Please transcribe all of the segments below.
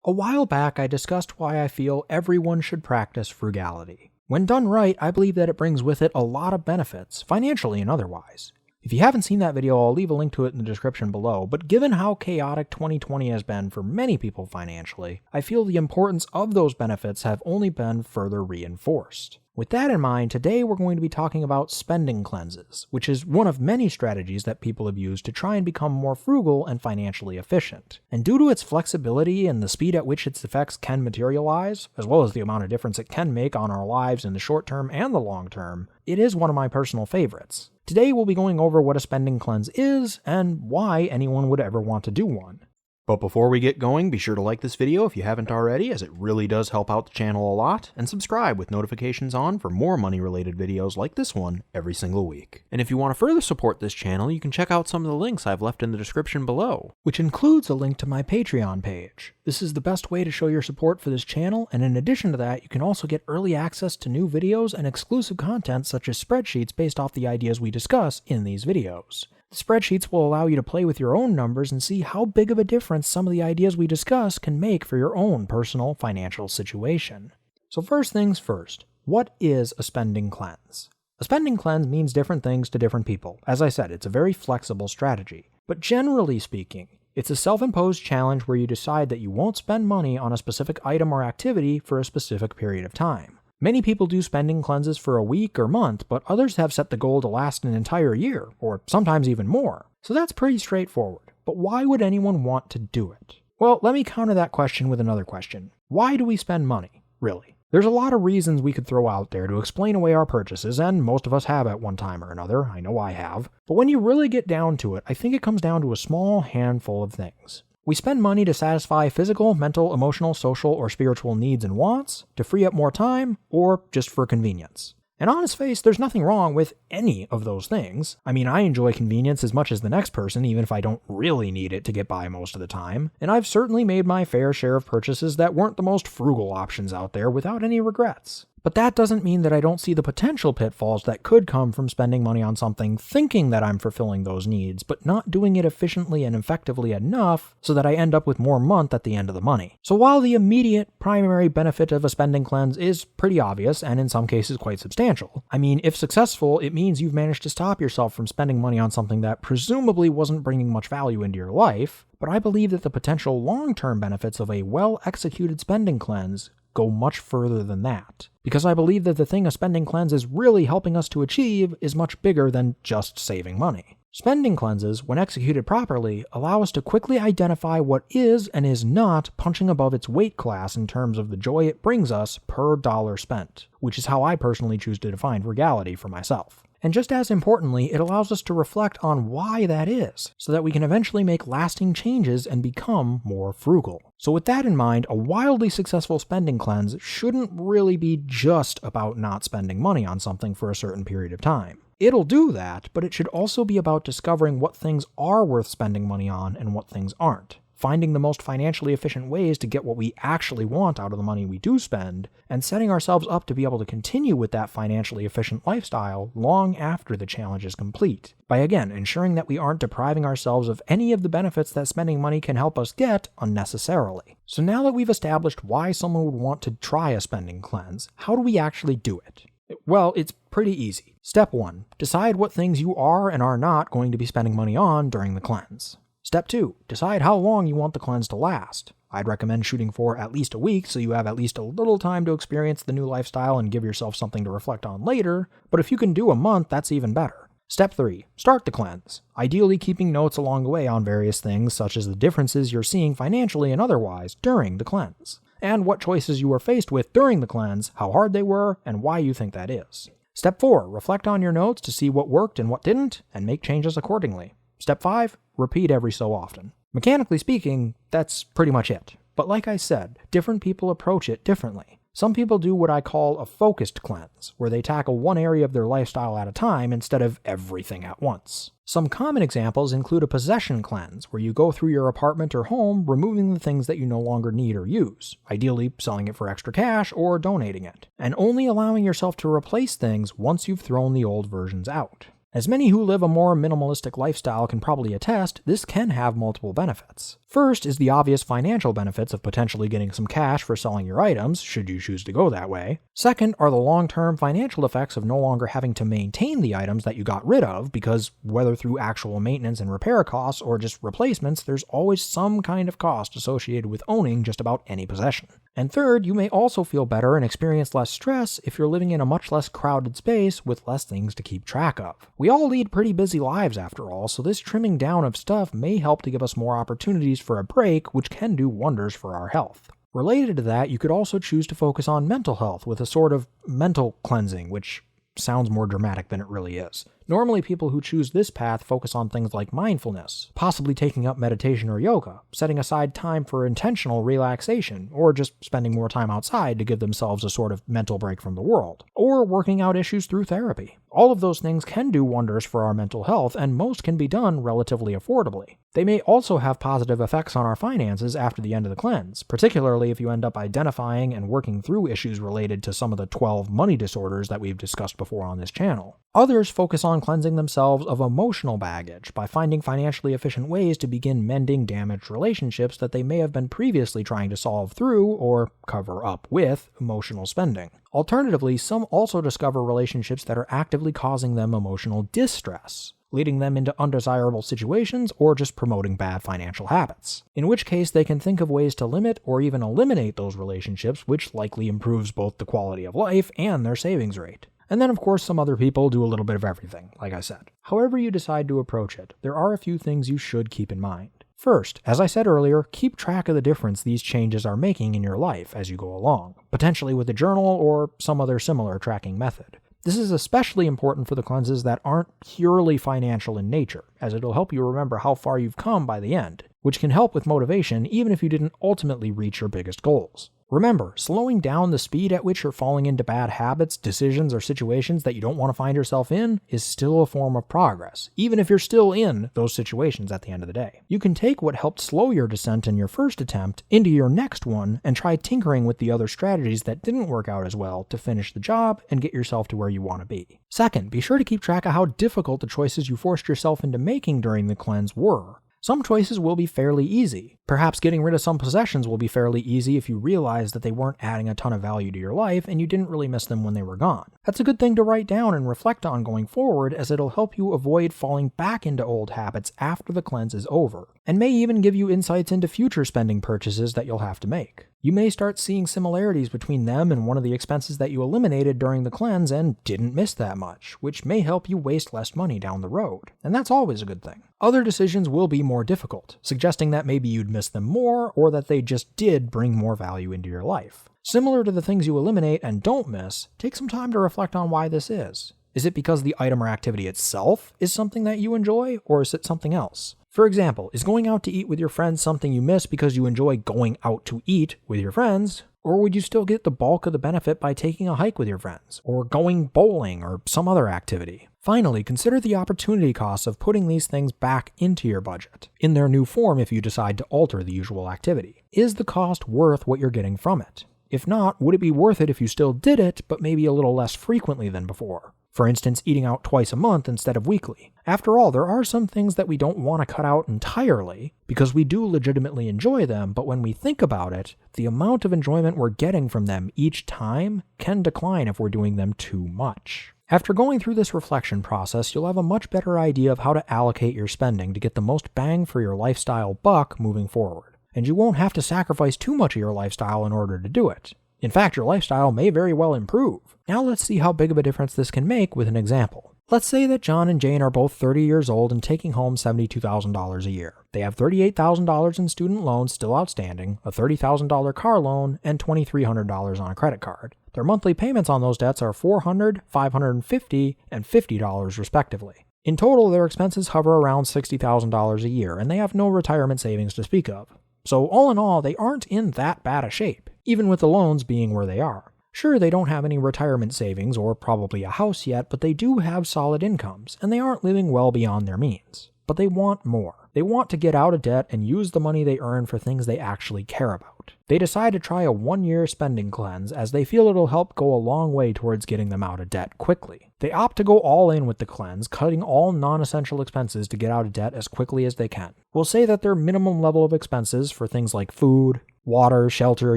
A while back, I discussed why I feel everyone should practice frugality. When done right, I believe that it brings with it a lot of benefits, financially and otherwise. If you haven't seen that video, I'll leave a link to it in the description below, but given how chaotic 2020 has been for many people financially, I feel the importance of those benefits have only been further reinforced. With that in mind, today we're going to be talking about spending cleanses, which is one of many strategies that people have used to try and become more frugal and financially efficient. And due to its flexibility and the speed at which its effects can materialize, as well as the amount of difference it can make on our lives in the short term and the long term, it is one of my personal favorites. Today we'll be going over what a spending cleanse is and why anyone would ever want to do one. But before we get going, be sure to like this video if you haven't already, as it really does help out the channel a lot, and subscribe with notifications on for more money-related videos like this one every single week. And if you want to further support this channel, you can check out some of the links I've left in the description below, which includes a link to my Patreon page. This is the best way to show your support for this channel, and in addition to that, you can also get early access to new videos and exclusive content such as spreadsheets based off the ideas we discuss in these videos. The spreadsheets will allow you to play with your own numbers and see how big of a difference some of the ideas we discuss can make for your own personal financial situation. So first things first, what is a spending cleanse? A spending cleanse means different things to different people. As I said, it's a very flexible strategy. But generally speaking, it's a self-imposed challenge where you decide that you won't spend money on a specific item or activity for a specific period of time. Many people do spending cleanses for a week or month, but others have set the goal to last an entire year, or sometimes even more. So that's pretty straightforward. But why would anyone want to do it? Well, let me counter that question with another question. Why do we spend money, really? There's a lot of reasons we could throw out there to explain away our purchases, and most of us have at one time or another. I know I have. But when you really get down to it, I think it comes down to a small handful of things. We spend money to satisfy physical, mental, emotional, social, or spiritual needs and wants, to free up more time, or just for convenience. And on its face, there's nothing wrong with any of those things. I mean, I enjoy convenience as much as the next person, even if I don't really need it to get by most of the time. And I've certainly made my fair share of purchases that weren't the most frugal options out there without any regrets. But that doesn't mean that I don't see the potential pitfalls that could come from spending money on something thinking that I'm fulfilling those needs, but not doing it efficiently and effectively enough so that I end up with more month at the end of the money. So while the immediate primary benefit of a spending cleanse is pretty obvious and in some cases quite substantial, I mean, if successful, it means you've managed to stop yourself from spending money on something that presumably wasn't bringing much value into your life, but I believe that the potential long-term benefits of a well-executed spending cleanse go much further than that. Because I believe that the thing a spending cleanse is really helping us to achieve is much bigger than just saving money. Spending cleanses, when executed properly, allow us to quickly identify what is and is not punching above its weight class in terms of the joy it brings us per dollar spent, which is how I personally choose to define frugality for myself. And just as importantly, it allows us to reflect on why that is, so that we can eventually make lasting changes and become more frugal. So with that in mind, a wildly successful spending cleanse shouldn't really be just about not spending money on something for a certain period of time. It'll do that, but it should also be about discovering what things are worth spending money on and what things aren't. Finding the most financially efficient ways to get what we actually want out of the money we do spend, and setting ourselves up to be able to continue with that financially efficient lifestyle long after the challenge is complete, by again ensuring that we aren't depriving ourselves of any of the benefits that spending money can help us get unnecessarily. So now that we've established why someone would want to try a spending cleanse, how do we actually do it? Well, it's pretty easy. Step 1. Decide what things you are and are not going to be spending money on during the cleanse. Step 2. Decide how long you want the cleanse to last. I'd recommend shooting for at least a week so you have at least a little time to experience the new lifestyle and give yourself something to reflect on later, but if you can do a month, that's even better. Step 3. Start the cleanse, ideally keeping notes along the way on various things such as the differences you're seeing financially and otherwise during the cleanse, and what choices you were faced with during the cleanse, how hard they were, and why you think that is. Step 4. Reflect on your notes to see what worked and what didn't, and make changes accordingly. Step 5. Repeat every so often. Mechanically speaking, that's pretty much it. But like I said, different people approach it differently. Some people do what I call a focused cleanse, where they tackle one area of their lifestyle at a time instead of everything at once. Some common examples include a possession cleanse, where you go through your apartment or home, removing the things that you no longer need or use, ideally selling it for extra cash or donating it, and only allowing yourself to replace things once you've thrown the old versions out. As many who live a more minimalistic lifestyle can probably attest, this can have multiple benefits. First is the obvious financial benefits of potentially getting some cash for selling your items, should you choose to go that way. Second are the long-term financial effects of no longer having to maintain the items that you got rid of, because whether through actual maintenance and repair costs or just replacements, there's always some kind of cost associated with owning just about any possession. And third, you may also feel better and experience less stress if you're living in a much less crowded space with less things to keep track of. We all lead pretty busy lives after all, so this trimming down of stuff may help to give us more opportunities for a break, which can do wonders for our health. Related to that, you could also choose to focus on mental health with a sort of mental cleansing, which sounds more dramatic than it really is. Normally, people who choose this path focus on things like mindfulness, possibly taking up meditation or yoga, setting aside time for intentional relaxation, or just spending more time outside to give themselves a sort of mental break from the world, or working out issues through therapy. All of those things can do wonders for our mental health, and most can be done relatively affordably. They may also have positive effects on our finances after the end of the cleanse, particularly if you end up identifying and working through issues related to some of the 12 money disorders that we've discussed before on this channel. Others focus on cleansing themselves of emotional baggage by finding financially efficient ways to begin mending damaged relationships that they may have been previously trying to solve through, or cover up with, emotional spending. Alternatively, some also discover relationships that are actively causing them emotional distress, leading them into undesirable situations or just promoting bad financial habits. In which case, they can think of ways to limit or even eliminate those relationships, which likely improves both the quality of life and their savings rate. And then, of course, some other people do a little bit of everything, like I said. However you decide to approach it, there are a few things you should keep in mind. First, as I said earlier, keep track of the difference these changes are making in your life as you go along, potentially with a journal or some other similar tracking method. This is especially important for the cleanses that aren't purely financial in nature, as it'll help you remember how far you've come by the end, which can help with motivation even if you didn't ultimately reach your biggest goals. Remember, slowing down the speed at which you're falling into bad habits, decisions, or situations that you don't want to find yourself in is still a form of progress, even if you're still in those situations at the end of the day. You can take what helped slow your descent in your first attempt into your next one and try tinkering with the other strategies that didn't work out as well to finish the job and get yourself to where you want to be. Second, be sure to keep track of how difficult the choices you forced yourself into making during the cleanse were. Some choices will be fairly easy. Perhaps getting rid of some possessions will be fairly easy if you realize that they weren't adding a ton of value to your life and you didn't really miss them when they were gone. That's a good thing to write down and reflect on going forward, as it'll help you avoid falling back into old habits after the cleanse is over, and may even give you insights into future spending purchases that you'll have to make. You may start seeing similarities between them and one of the expenses that you eliminated during the cleanse and didn't miss that much, which may help you waste less money down the road, and that's always a good thing. Other decisions will be more difficult, suggesting that maybe you'd miss them more or that they just did bring more value into your life. Similar to the things you eliminate and don't miss, take some time to reflect on why this is. Is it because the item or activity itself is something that you enjoy, or is it something else? For example, is going out to eat with your friends something you miss because you enjoy going out to eat with your friends? Or would you still get the bulk of the benefit by taking a hike with your friends, or going bowling, or some other activity? Finally, consider the opportunity costs of putting these things back into your budget, in their new form if you decide to alter the usual activity. Is the cost worth what you're getting from it? If not, would it be worth it if you still did it, but maybe a little less frequently than before? For instance, eating out twice a month instead of weekly. After all, there are some things that we don't want to cut out entirely, because we do legitimately enjoy them, but when we think about it, the amount of enjoyment we're getting from them each time can decline if we're doing them too much. After going through this reflection process, you'll have a much better idea of how to allocate your spending to get the most bang for your lifestyle buck moving forward. And you won't have to sacrifice too much of your lifestyle in order to do it. In fact, your lifestyle may very well improve. Now let's see how big of a difference this can make with an example. Let's say that John and Jane are both 30 years old and taking home $72,000 a year. They have $38,000 in student loans still outstanding, a $30,000 car loan, and $2,300 on a credit card. Their monthly payments on those debts are $400, $550, and $50 respectively. In total, their expenses hover around $60,000 a year, and they have no retirement savings to speak of. So all in all, they aren't in that bad a shape, even with the loans being where they are. Sure, they don't have any retirement savings or probably a house yet, but they do have solid incomes, and they aren't living well beyond their means. but they want more. They want to get out of debt and use the money they earn for things they actually care about. They decide to try a 1-year spending cleanse as they feel it'll help go a long way towards getting them out of debt quickly. They opt to go all in with the cleanse, cutting all non-essential expenses to get out of debt as quickly as they can. We'll say that their minimum level of expenses for things like food, water, shelter,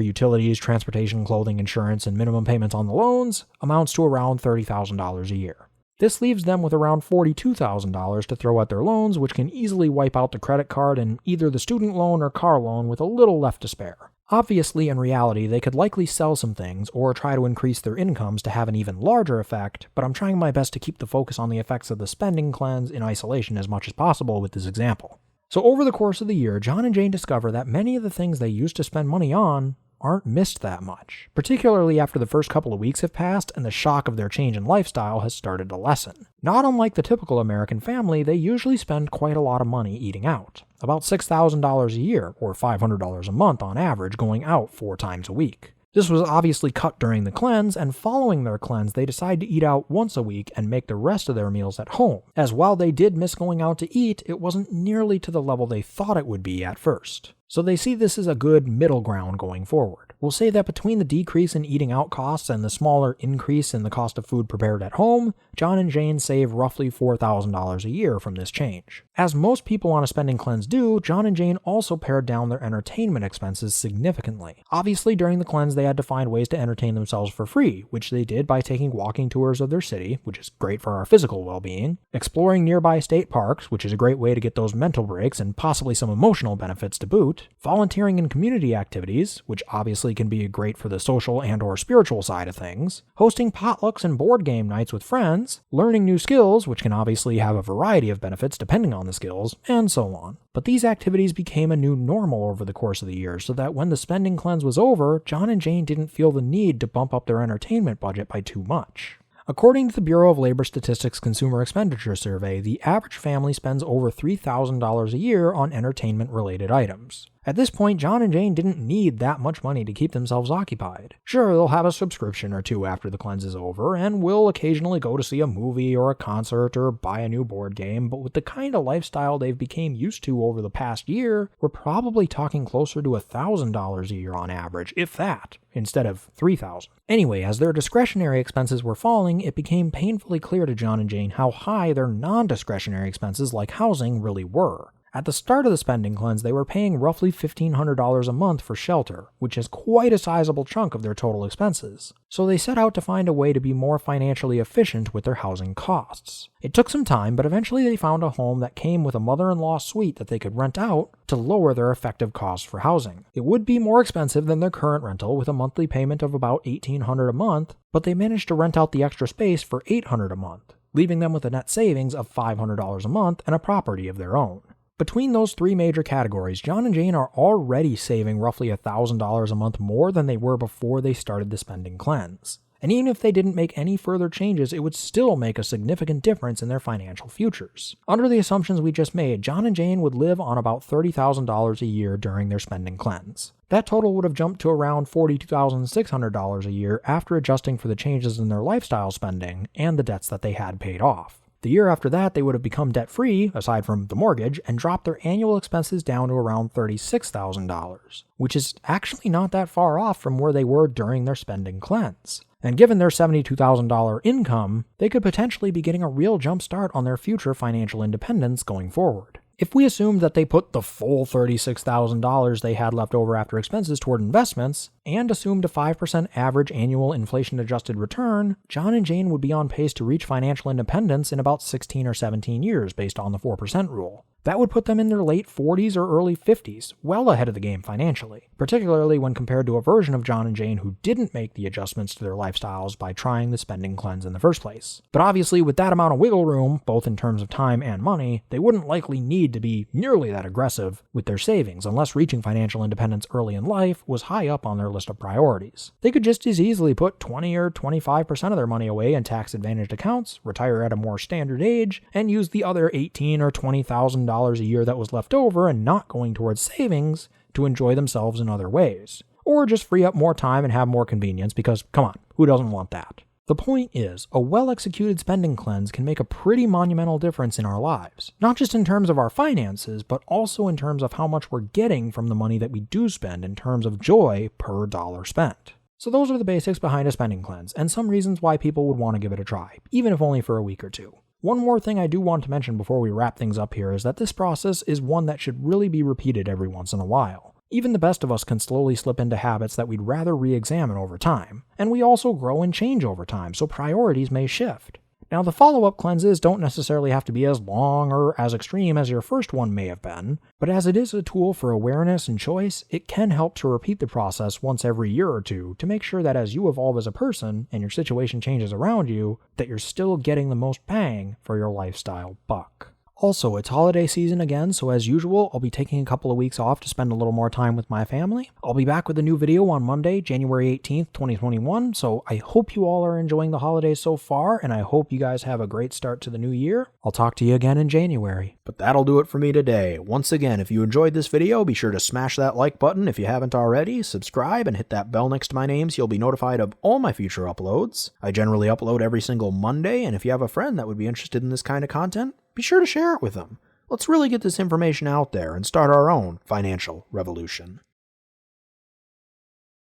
utilities, transportation, clothing, insurance, and minimum payments on the loans amounts to around $30,000 a year. This leaves them with around $42,000 to throw at their loans, which can easily wipe out the credit card and either the student loan or car loan with a little left to spare. Obviously, in reality, they could likely sell some things or try to increase their incomes to have an even larger effect, but I'm trying my best to keep the focus on the effects of the spending cleanse in isolation as much as possible with this example. So over the course of the year, John and Jane discover that many of the things they used to spend money on aren't missed that much, particularly after the first couple of weeks have passed and the shock of their change in lifestyle has started to lessen. Not unlike the typical American family, they usually spend quite a lot of money eating out. About $6,000 a year, or $500 a month on average, going out 4 times a week. This was obviously cut during the cleanse, and following their cleanse, they decide to eat out once a week and make the rest of their meals at home, as while they did miss going out to eat, it wasn't nearly to the level they thought it would be at first. So they see this as a good middle ground going forward. We'll say that between the decrease in eating out costs and the smaller increase in the cost of food prepared at home, John and Jane save roughly $4,000 a year from this change. As most people on a spending cleanse do, John and Jane also pared down their entertainment expenses significantly. Obviously, during the cleanse, they had to find ways to entertain themselves for free, which they did by taking walking tours of their city, which is great for our physical well-being, exploring nearby state parks, which is a great way to get those mental breaks and possibly some emotional benefits to boot, volunteering in community activities, which obviously can be great for the social and or spiritual side of things, hosting potlucks and board game nights with friends, learning new skills, which can obviously have a variety of benefits depending on the skills, and so on. But these activities became a new normal over the course of the year, so that when the spending cleanse was over, John and Jane didn't feel the need to bump up their entertainment budget by too much. According to the Bureau of Labor Statistics Consumer Expenditure Survey, the average family spends over $3,000 a year on entertainment-related items. At this point, John and Jane didn't need that much money to keep themselves occupied. Sure, they'll have a subscription or two after the cleanse is over, and will occasionally go to see a movie or a concert or buy a new board game, but with the kind of lifestyle they've become used to over the past year, we're probably talking closer to $1,000 a year on average, if that, instead of $3,000. Anyway, as their discretionary expenses were falling, it became painfully clear to John and Jane how high their non-discretionary expenses like housing really were. At the start of the spending cleanse, they were paying roughly $1,500 a month for shelter, which is quite a sizable chunk of their total expenses. So they set out to find a way to be more financially efficient with their housing costs. It took some time, but eventually they found a home that came with a mother-in-law suite that they could rent out to lower their effective costs for housing. It would be more expensive than their current rental with a monthly payment of about $1,800 a month, but they managed to rent out the extra space for $800 a month, leaving them with a net savings of $500 a month and a property of their own. Between those 3 major categories, John and Jane are already saving roughly $1,000 a month more than they were before they started the spending cleanse. And even if they didn't make any further changes, it would still make a significant difference in their financial futures. Under the assumptions we just made, John and Jane would live on about $30,000 a year during their spending cleanse. That total would have jumped to around $42,600 a year after adjusting for the changes in their lifestyle spending and the debts that they had paid off. The year after that, they would have become debt-free, aside from the mortgage, and dropped their annual expenses down to around $36,000, which is actually not that far off from where they were during their spending cleanse. And given their $72,000 income, they could potentially be getting a real jump start on their future financial independence going forward. If we assumed that they put the full $36,000 they had left over after expenses toward investments, and assumed a 5% average annual inflation-adjusted return, John and Jane would be on pace to reach financial independence in about 16 or 17 years based on the 4% rule. That would put them in their late 40s or early 50s, well ahead of the game financially, particularly when compared to a version of John and Jane who didn't make the adjustments to their lifestyles by trying the spending cleanse in the first place. But obviously, with that amount of wiggle room, both in terms of time and money, they wouldn't likely need to be nearly that aggressive with their savings unless reaching financial independence early in life was high up on their list of priorities. They could just as easily put 20 or 25% of their money away in tax-advantaged accounts, retire at a more standard age, and use the other $18,000 or $20,000 a year that was left over and not going towards savings to enjoy themselves in other ways. Or just free up more time and have more convenience because, come on, who doesn't want that? The point is, a well-executed spending cleanse can make a pretty monumental difference in our lives, not just in terms of our finances, but also in terms of how much we're getting from the money that we do spend in terms of joy per dollar spent. So those are the basics behind a spending cleanse, and some reasons why people would want to give it a try, even if only for a week or two. One more thing I do want to mention before we wrap things up here is that this process is one that should really be repeated every once in a while. Even the best of us can slowly slip into habits that we'd rather re-examine over time, and we also grow and change over time, so priorities may shift. Now, the follow-up cleanses don't necessarily have to be as long or as extreme as your first one may have been, but as it is a tool for awareness and choice, it can help to repeat the process once every year or two to make sure that as you evolve as a person and your situation changes around you, that you're still getting the most bang for your lifestyle buck. Also, it's holiday season again, so as usual, I'll be taking a couple of weeks off to spend a little more time with my family. I'll be back with a new video on Monday, January 18th, 2021, so I hope you all are enjoying the holidays so far, and I hope you guys have a great start to the new year. I'll talk to you again in January. But that'll do it for me today. Once again, if you enjoyed this video, be sure to smash that like button if you haven't already, subscribe, and hit that bell next to my name so you'll be notified of all my future uploads. I generally upload every single Monday, and if you have a friend that would be interested in this kind of content, be sure to share it with them. Let's really get this information out there and start our own financial revolution.